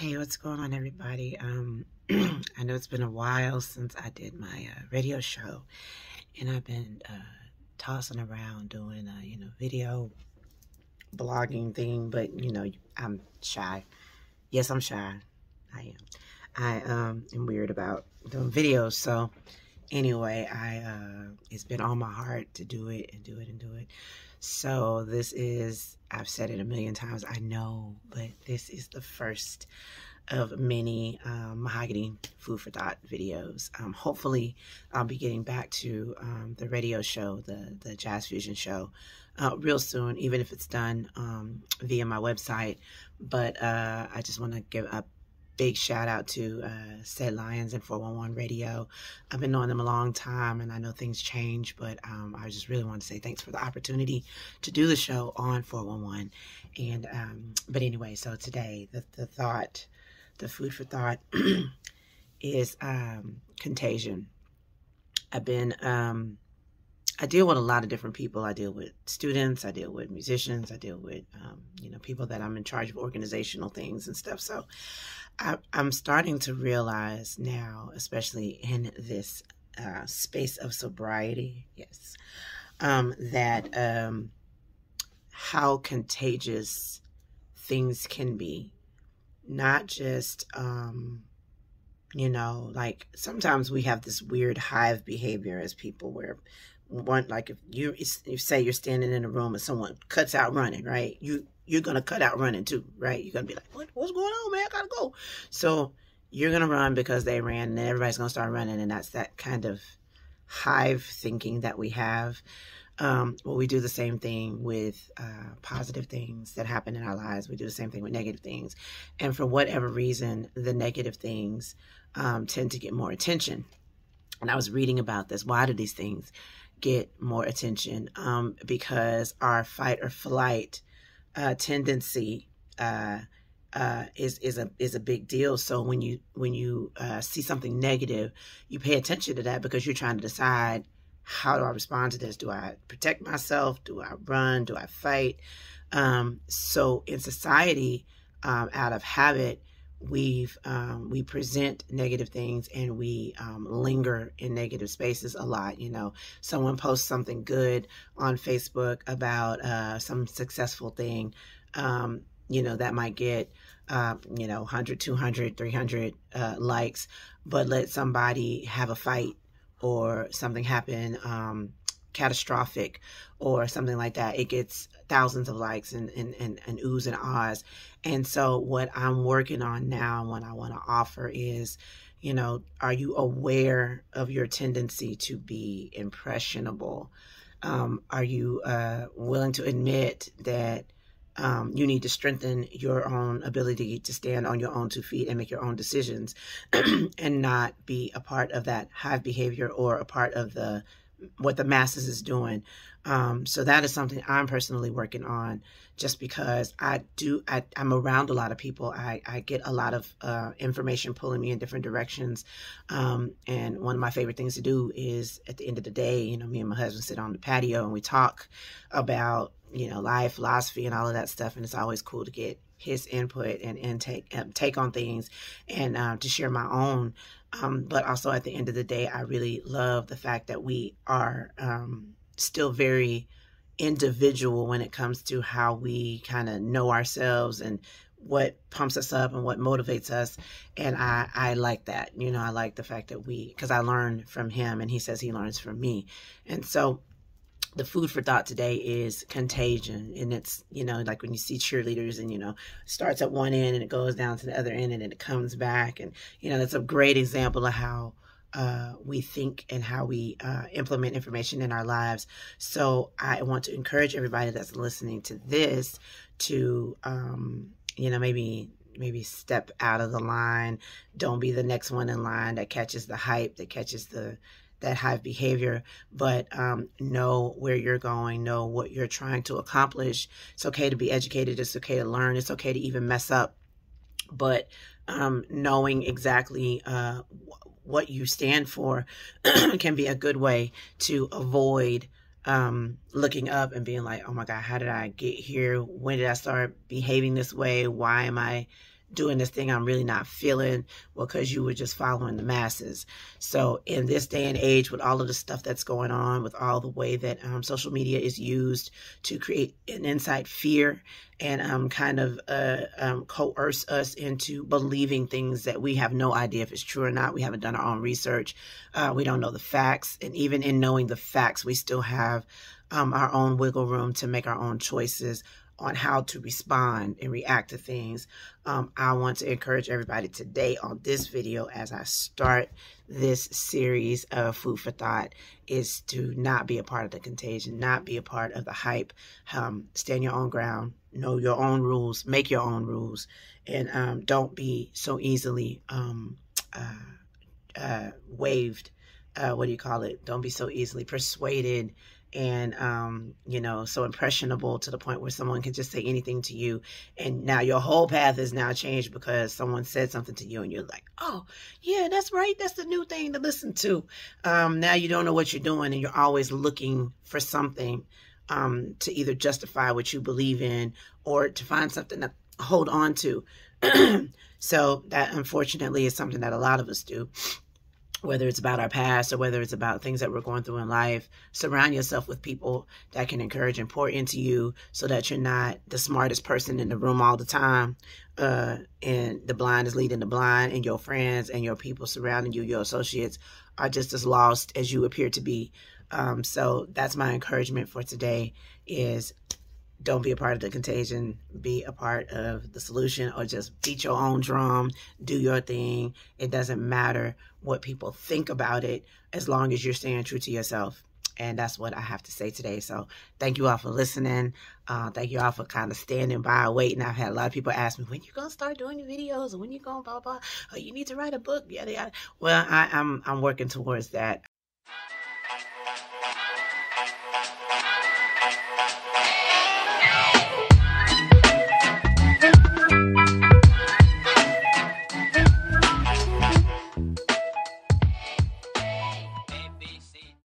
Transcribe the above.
Hey, what's going on, everybody? I know it's been a while since I did my radio show, and I've been tossing around doing a video blogging thing, but I'm shy. Yes, I'm shy. I am. I am weird about doing videos, so anyway, it's been on my heart to do it and do it and do it. So this is, I've said it a million times, I know, but this is the first of many Mahogany Food for Thought videos. Hopefully I'll be getting back to the radio show, the Jazz Fusion show, real soon, even if it's done via my website. But I just want to give a big shout out to Said Lions and 411 Radio. I've been knowing them a long time, and I know things change, but I just really want to say thanks for the opportunity to do the show on 411. And but anyway, so today the food for thought is contagion. I've been I deal with a lot of different people. I deal with students, I deal with musicians, I deal with people that I'm in charge of organizational things and stuff. So I'm starting to realize now, especially in this space of sobriety, yes, that how contagious things can be. Not just, like sometimes we have this weird hive behavior as people where like if you say you're standing in a room and someone cuts out running, right? You're going to cut out running too, right? You're going to be like, what's going on, man? I got to go. So you're going to run because they ran, and then everybody's going to start running. And that's that kind of hive thinking that we have. Well, we do the same thing with positive things that happen in our lives. We do the same thing with negative things. And for whatever reason, the negative things tend to get more attention. And I was reading about this. Why do these things get more attention? Because our fight or flight tendency is a big deal. So when you see something negative, you pay attention to that because you're trying to decide, how do I respond to this? Do I protect myself? Do I run? Do I fight? So in society, out of habit, we present negative things, and we linger in negative spaces a lot. Someone posts something good on Facebook about some successful thing, that might get 100, 200, 300 likes, but let somebody have a fight or something happen catastrophic or something like that, it gets thousands of likes and oohs and ahs. And so what I'm working on now, and what I want to offer is, are you aware of your tendency to be impressionable? Are you willing to admit that you need to strengthen your own ability to stand on your own 2 feet and make your own decisions and not be a part of that hive behavior or a part of what the masses is doing. So that is something I'm personally working on, just because I'm around a lot of people. I get a lot of information pulling me in different directions. And one of my favorite things to do is, at the end of the day, me and my husband sit on the patio and we talk about life, philosophy, and all of that stuff. And it's always cool to get his input and take on things, and to share my own. But also at the end of the day, I really love the fact that we are still very individual when it comes to how we kind of know ourselves and what pumps us up and what motivates us. And I like that. I like the fact that because I learn from him and he says he learns from me. And so the food for thought today is contagion. And it's, like when you see cheerleaders and, it starts at one end and it goes down to the other end and then it comes back. And, that's a great example of how we think and how we implement information in our lives. So I want to encourage everybody that's listening to this to, maybe step out of the line. Don't be the next one in line that catches the hype, that catches that hive behavior, but know where you're going, know what you're trying to accomplish. It's okay to be educated. It's okay to learn. It's okay to even mess up. But knowing exactly what you stand for can be a good way to avoid looking up and being like, oh my God, how did I get here? When did I start behaving this way? Why am I doing this thing I'm really not feeling, well, because you were just following the masses. So in this day and age, with all of the stuff that's going on, with all the way that social media is used to create an inside fear and kind of coerce us into believing things that we have no idea if it's true or not. We haven't done our own research. We don't know the facts. And even in knowing the facts, we still have our own wiggle room to make our own choices on how to respond and react to things. I want to encourage everybody today on this video, as I start this series of Food for Thought, is to not be a part of the contagion, not be a part of the hype. Stand your own ground, know your own rules, make your own rules, and don't be so easily waved. What do you call it? Don't be so easily persuaded and so impressionable to the point where someone can just say anything to you, and now your whole path is now changed because someone said something to you and you're like, oh yeah, that's right, that's the new thing to listen to. Now you don't know what you're doing, and you're always looking for something to either justify what you believe in or to find something to hold on to. So that, unfortunately, is something that a lot of us do. Whether it's about our past or whether it's about things that we're going through in life, surround yourself with people that can encourage and pour into you so that you're not the smartest person in the room all the time. And the blind is leading the blind, and your friends and your people surrounding you, your associates, are just as lost as you appear to be. So that's my encouragement for today, is don't be a part of the contagion, be a part of the solution, or just beat your own drum, do your thing. It doesn't matter what people think about it, as long as you're staying true to yourself. And that's what I have to say today. So thank you all for listening. Thank you all for kind of standing by, waiting. I've had a lot of people ask me, when you going to start doing your videos, or when you going to blah, blah, or you need to write a book, yada, yada. Well, I'm working towards that.